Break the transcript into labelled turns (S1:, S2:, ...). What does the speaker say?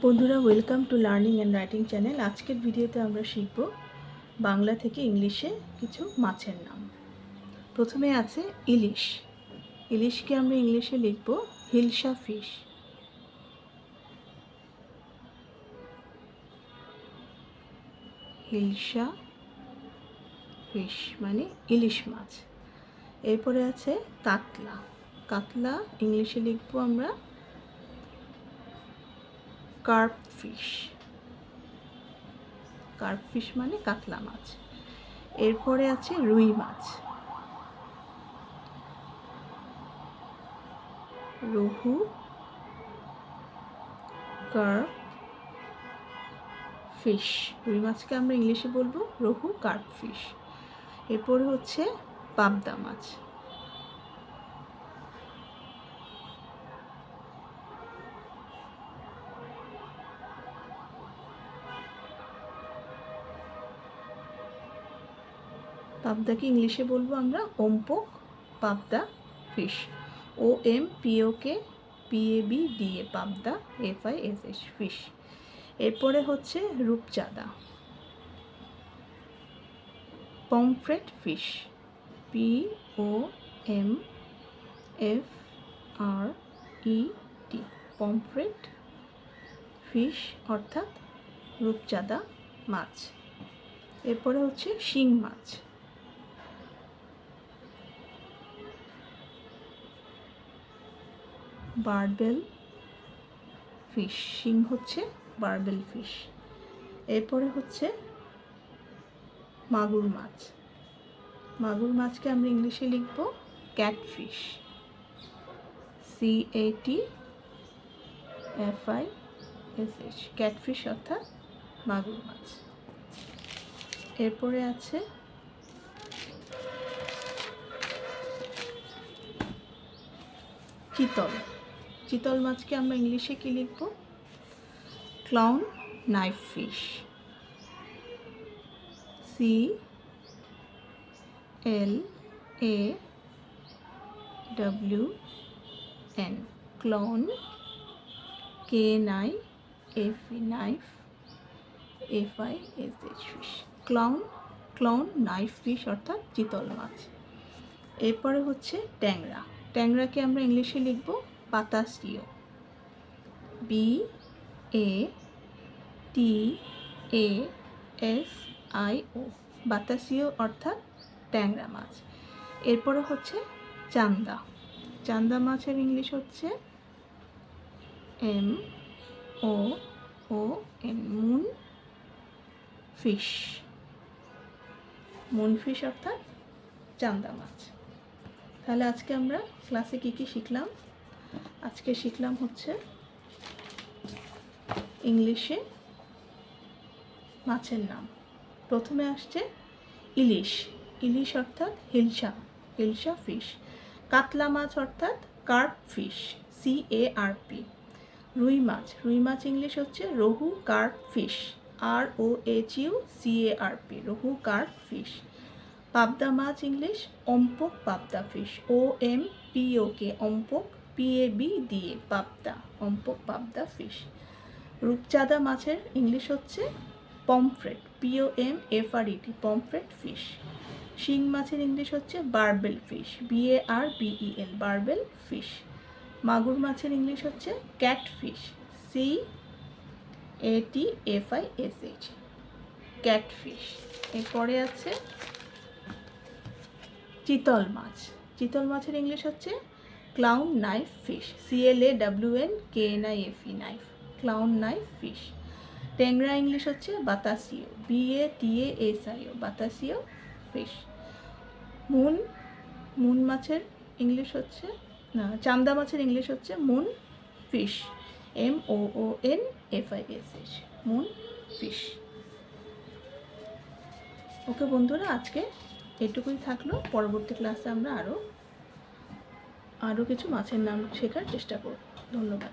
S1: বন্ধুরা, welcome to learning and writing channel. আজকের ভিডিওতে আমরা শিখব বাংলা থেকে ইংলিশে কিছু মাছের নাম। প্রথমে আছে ইলিশ। ইলিশকে আমরা ইংলিশে লিখব হিলসা ফিশ। হিলসা ফিশ মানে ইলিশ মাছ। এরপরে আছে কাতলা। কাতলা ইংলিশে লিখব আমরা কার্প ফিশ। কার্প ফিশ মানে কাতলা মাছ। এরপরে আছে রুই মাছ। রুহু কার্প ফিশ। রুই মাছকে আমরা ইংলিশে বলবো রুহু কার্প ফিশ। এরপরে হচ্ছে পাবদা মাছ। পাবদাকে ইংলিশে বলবো আমরা ওমপোক পাবদা ফিশ। OMPOKPABDA পাবদা FISH ফিশ। এরপরে হচ্ছে রূপচাঁদা pomfret fish. POMFRET pomfret fish অর্থাৎ রূপচাঁদা মাছ। এরপরে হচ্ছে শিং মাছ। Barbell fish. শিং হচ্ছে বারবেল ফিশ। এরপরে হচ্ছে মাগুর মাছ। মাগুর মাছকে আমরা ইংলিশে লিখব ক্যাটফিশ। CATFISH ক্যাটফিশ অর্থাৎ মাগুর মাছ। এরপরে আছে চিতল। চিতল মাছকে আমরা ইংলিশে কি লিখব clown knife fish. CLAWN clown KNIFE knife FISH fish. Clown knife fish অর্থাৎ চিতল মাছ। এরপরে হচ্ছে ট্যাংরা। ট্যাংরাকে আমরা ইংলিশে লিখব বাতাসিও। BATASIO বাতাসিও অর্থাৎ ট্যাংরা মাছ। এরপরে হচ্ছে চান্দা। চান্দা মাছের ইংলিশ হচ্ছে MOON moon fish. Moon fish অর্থাৎ চান্দা মাছ। তাহলে আজকে আমরা ক্লাসে কী কী শিখলাম? আজকে শিখলাম হচ্ছে ইংলিশে মাছের নাম। প্রথমে আসছে ইলিশ। ইলিশ অর্থাৎ হিলসা ফিশ। কাতলা মাছ অর্থাৎ কার্প ফিশ CARP। রুই মাছ ইংলিশ হচ্ছে rohu carp fish ROHUCARP rohu carp fish. পাবদা মাছ ইংলিশ অম্পক পাবদা ফিশ OMPOK অম্পক PABDA পাবদা অম্পক পাবদা ফিশ। রূপচাঁদা মাছের ইংলিশ হচ্ছে পমফ্রেট POMFRET পমফ্রেট ফিশ। শিং মাছের ইংলিশ হচ্ছে barbell fish BARBEL barbell fish. মাগুর মাছের ইংলিশ হচ্ছে ক্যাটফিশ CATFISH ক্যাটফিশ। এরপরে আছে চিতল মাছ। চিতল মাছের ইংলিশ হচ্ছে clown knife fish CLAWNKNIFE knife clown knife fish. ট্যাংরা ইংলিশ হচ্ছে batasio BATASIO batasio fish. Moon মাছের ইংলিশ হচ্ছে চান্দা মাছের ইংলিশ হচ্ছে moon fish MOONFISH moon fish. Okay বন্ধুরা, আজকে এটুকুই থাকলো। পরবর্তী ক্লাসে আমরা আরও কিছু মাছের নাম শেখার চেষ্টা করব। ধন্যবাদ।